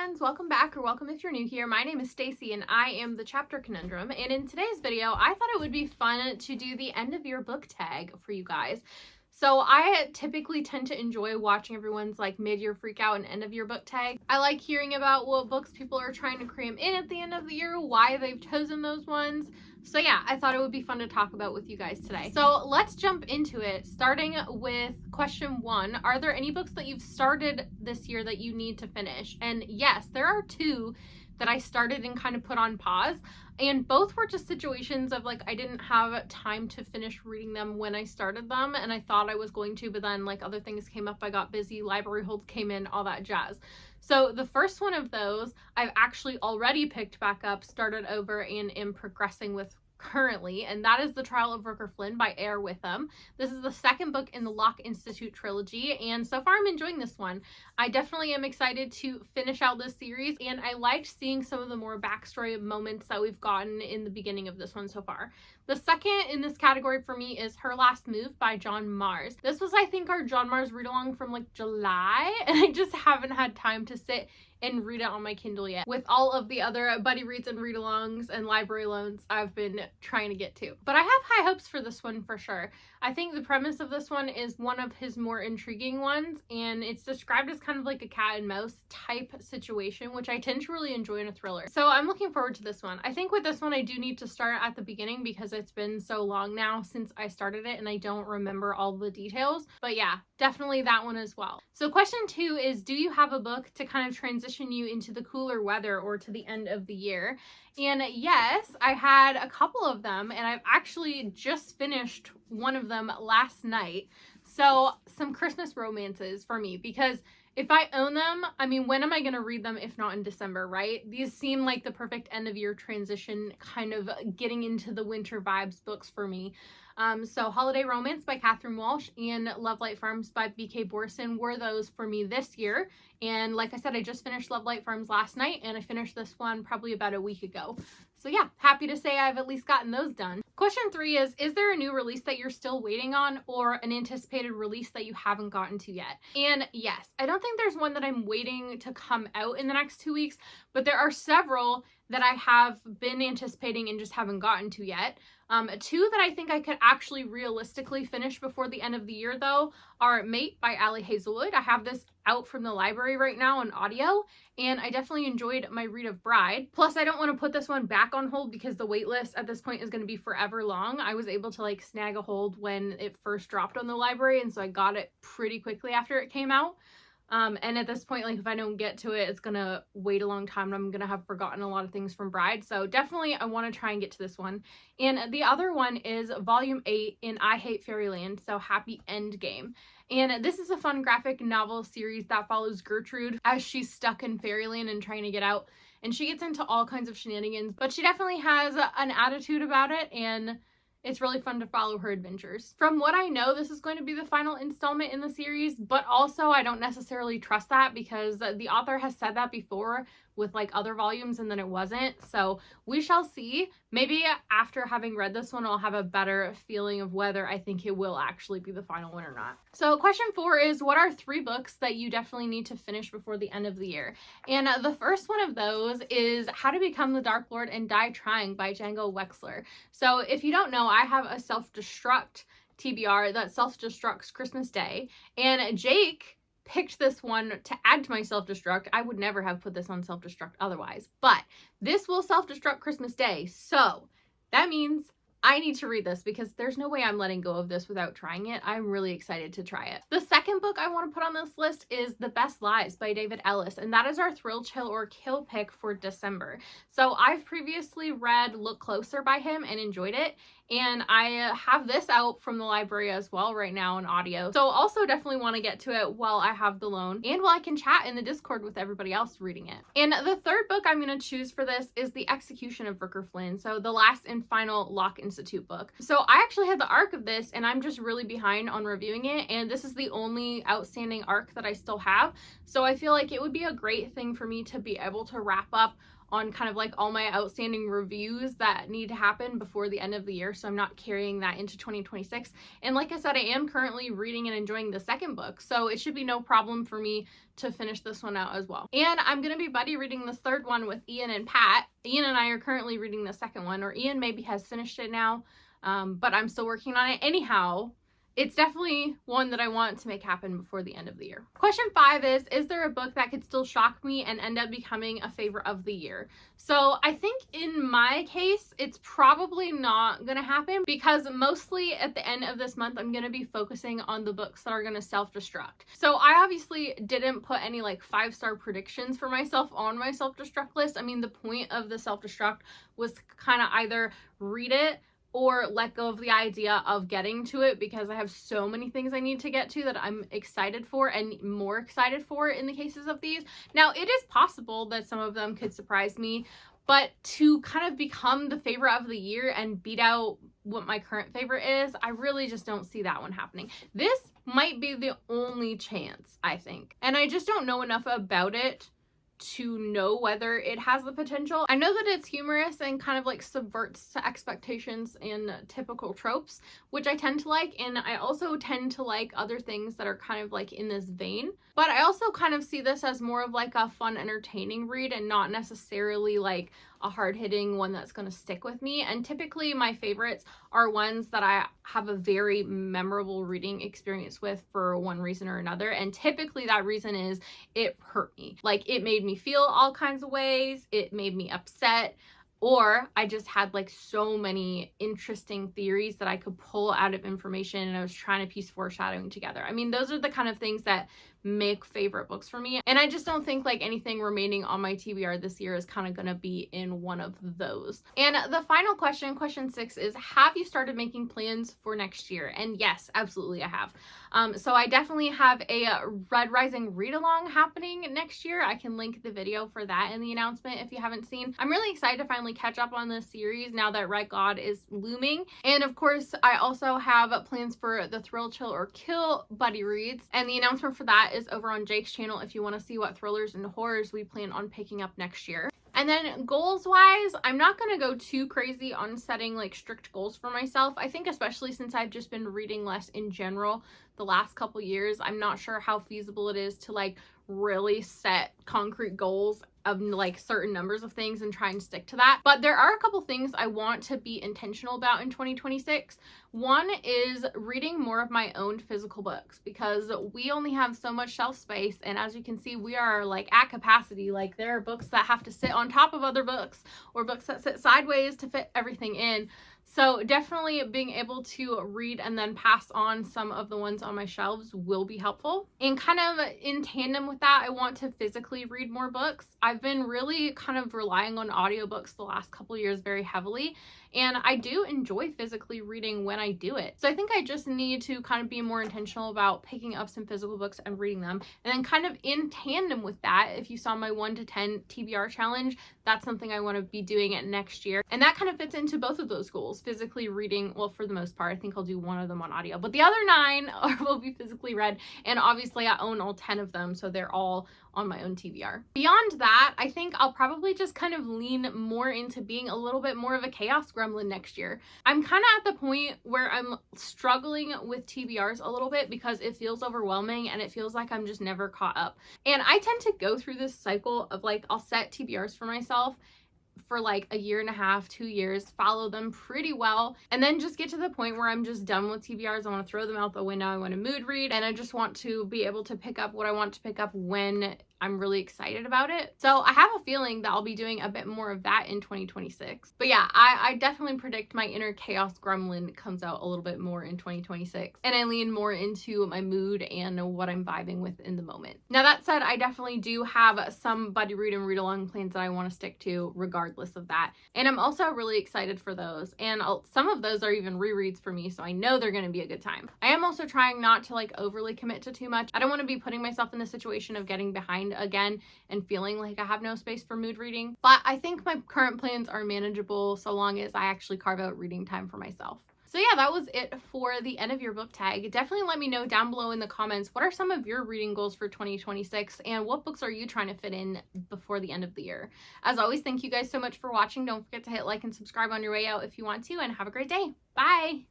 friends, welcome back, or welcome if you're new here. My name is Stacy and I am the Chapter Conundrum, and in today's video I thought it would be fun to do the end of year book tag for you guys. So I typically tend to enjoy watching everyone's like mid-year freak out and end of year book tag. I like hearing about what books people are trying to cram in at the end of the year, why they've chosen those ones. So yeah, I thought it would be fun to talk about with you guys today. So let's jump into it, starting with question 1. Are there any books that you've started this year that you need to finish? And yes, there are 2 that I started and kind of put on pause. And both were just situations of like I didn't have time to finish reading them when I started them, and I thought I was going to, but then like other things came up, I got busy, library holds came in, all that jazz. So the first one of those I've actually already picked back up, started over, and am progressing with currently, and that is The Trial of Rooker Flynn by Air Witham. This is the second book in the Locke Institute trilogy, and so far I'm enjoying this one. I definitely am excited to finish out this series, and I liked seeing some of the more backstory moments that we've gotten in the beginning of this one so far. The second in this category for me is Her Last Move by John Mars. This was, I think, our John Mars read-along from like July, and I just haven't had time to sit and read it on my Kindle yet, with all of the other buddy reads and read-alongs and library loans I've been trying to get to. But I have high hopes for this one for sure. I think the premise of this one is one of his more intriguing ones, and it's described as kind of like a cat and mouse type situation, which I tend to really enjoy in a thriller. So I'm looking forward to this one. I think with this one I do need to start at the beginning because it's been so long now since I started it and I don't remember all the details. But yeah, definitely that one as well. So question 2 is, do you have a book to kind of transition you into the cooler weather or to the end of the year? And yes, I had a couple of them, and I've actually just finished one of them last night. So some Christmas romances for me, because if I own them, I mean, when am I going to read them if not in December, right? These seem like the perfect end of year transition, kind of getting into the winter vibes books for me. So Holiday Romance by Catherine Walsh and Love Light Farms by B.K. Borson were those for me this year. And like I said, I just finished Love Light Farms last night, and I finished this one probably about a week ago. So yeah, happy to say I've at least gotten those done. Question 3 is there a new release that you're still waiting on, or an anticipated release that you haven't gotten to yet? And yes, I don't think there's one that I'm waiting to come out in the next 2 weeks, but there are several that I have been anticipating and just haven't gotten to yet. 2 that I think I could actually realistically finish before the end of the year though are Mate by Allie Hazelwood. I have this out from the library right now on audio, and I definitely enjoyed my read of Bride. Plus, I don't want to put this one back on hold because the wait list at this point is going to be forever long. I was able to like snag a hold when it first dropped on the library, and so I got it pretty quickly after it came out. And at this point, like if I don't get to it, it's gonna wait a long time and I'm gonna have forgotten a lot of things from Bride. So definitely I want to try and get to this one. And the other one is Volume 8 in I Hate Fairyland, so Happy Endgame. And this is a fun graphic novel series that follows Gertrude as she's stuck in Fairyland and trying to get out. And she gets into all kinds of shenanigans, but she definitely has an attitude about it, and it's really fun to follow her adventures. From what I know, this is going to be the final installment in the series, but also I don't necessarily trust that because the author has said that before with like other volumes and then it wasn't. So we shall see. Maybe after having read this one, I'll have a better feeling of whether I think it will actually be the final one or not. So question 4 is, what are 3 books that you definitely need to finish before the end of the year? And the first one of those is How to Become the Dark Lord and Die Trying by Django Wexler. So if you don't know, I have a self-destruct TBR that self-destructs Christmas Day, and Jake picked this one to add to my self-destruct. I would never have put this on self-destruct otherwise, but this will self-destruct Christmas Day, so that means I need to read this because there's no way I'm letting go of this without trying it. I'm really excited to try it. The second book I want to put on this list is The Best Lies by David Ellis, and that is our thrill, chill, or kill pick for December. So I've previously read Look Closer by him and enjoyed it, and I have this out from the library as well right now in audio. So also definitely want to get to it while I have the loan and while I can chat in the Discord with everybody else reading it. And the third book I'm going to choose for this is The Execution of Rooker Flynn, so the last and final Locke Institute book. So I actually had the arc of this and I'm just really behind on reviewing it, and this is the only outstanding arc that I still have. So I feel like it would be a great thing for me to be able to wrap up on kind of like all my outstanding reviews that need to happen before the end of the year, so I'm not carrying that into 2026. And like I said, I am currently reading and enjoying the second book, so it should be no problem for me to finish this one out as well. And I'm going to be buddy reading this third one with Ian and Pat. Ian and I are currently reading the second one, or Ian maybe has finished it now, but I'm still working on it. Anyhow, it's definitely one that I want to make happen before the end of the year. Question 5 is there a book that could still shock me and end up becoming a favorite of the year? So I think in my case, it's probably not gonna happen, because mostly at the end of this month, I'm gonna be focusing on the books that are gonna self-destruct. So I obviously didn't put any like 5-star predictions for myself on my self-destruct list. I mean, the point of the self-destruct was kind of either read it or let go of the idea of getting to it, because I have so many things I need to get to that I'm excited for, and more excited for in the cases of these. Now, it is possible that some of them could surprise me, but to kind of become the favorite of the year and beat out what my current favorite is, I really just don't see that one happening. This might be the only chance, I think. And I just don't know enough about it to know whether it has the potential. I know that it's humorous and kind of like subverts expectations and typical tropes, which I tend to like, and I also tend to like other things that are kind of like in this vein. But I also kind of see this as more of like a fun, entertaining read, and not necessarily like a hard-hitting one that's going to stick with me. And typically my favorites are ones that I have a very memorable reading experience with for one reason or another, and typically that reason is it hurt me. Like, it made me feel all kinds of ways, it made me upset, or I just had like so many interesting theories that I could pull out of information, and I was trying to piece foreshadowing together. I mean, those are the kind of things that make favorite books for me, and I just don't think like anything remaining on my TBR this year is kind of gonna be in one of those. And the final question, question 6, is have you started making plans for next year? And yes, absolutely I have. So I definitely have a Red Rising read along happening next year. I can link the video for that in the announcement if you haven't seen. I'm really excited to finally catch up on this series now that Red God is looming. And of course, I also have plans for the Thrill, Chill, or Kill buddy reads, and the announcement for that is over on Jake's channel if you want to see what thrillers and horrors we plan on picking up next year. And then goals wise, I'm not going to go too crazy on setting like strict goals for myself. I think especially since I've just been reading less in general the last couple years, I'm not sure how feasible it is to like really set concrete goals of like certain numbers of things and try and stick to that. But there are a couple things I want to be intentional about in 2026. One is reading more of my own physical books, because we only have so much shelf space, and as you can see, we are like at capacity. Like, there are books that have to sit on top of other books, or books that sit sideways to fit everything in. So definitely being able to read and then pass on some of the ones on my shelves will be helpful. And kind of in tandem with that, I want to physically read more books. I've been really kind of relying on audiobooks the last couple years very heavily, and I do enjoy physically reading when I do it. So I think I just need to kind of be more intentional about picking up some physical books and reading them. And then kind of in tandem with that, if you saw my 1 to 10 TBR challenge, that's something I want to be doing it next year. And that kind of fits into both of those goals. Physically reading, well, for the most part, I think I'll do one of them on audio, but the other 9 will be physically read. And obviously I own all 10 of them, so they're all on my own TBR. Beyond that, I think I'll probably just kind of lean more into being a little bit more of a chaos gremlin next year. I'm kind of at the point where I'm struggling with TBRs a little bit because it feels overwhelming and it feels like I'm just never caught up. And I tend to go through this cycle of like, I'll set TBRs for myself for like a year and a half, 2 years, follow them pretty well, and then just get to the point where I'm just done with TBRs. I want to throw them out the window. I want to mood read, and I just want to be able to pick up what I want to pick up when I'm really excited about it. So I have a feeling that I'll be doing a bit more of that in 2026. But yeah, I definitely predict my inner chaos gremlin comes out a little bit more in 2026, and I lean more into my mood and what I'm vibing with in the moment. Now that said, I definitely do have some buddy read and read along plans that I want to stick to regardless of that, and I'm also really excited for those, and some of those are even rereads for me, so I know they're going to be a good time. I am also trying not to like overly commit to too much. I don't want to be putting myself in the situation of getting behind again and feeling like I have no space for mood reading, but I think my current plans are manageable so long as I actually carve out reading time for myself. So yeah, that was it for the end of your book tag. Definitely let me know down below in the comments, what are some of your reading goals for 2026 and what books are you trying to fit in before the end of the year? As always, thank you guys so much for watching. Don't forget to hit like and subscribe on your way out if you want to, and have a great day. Bye!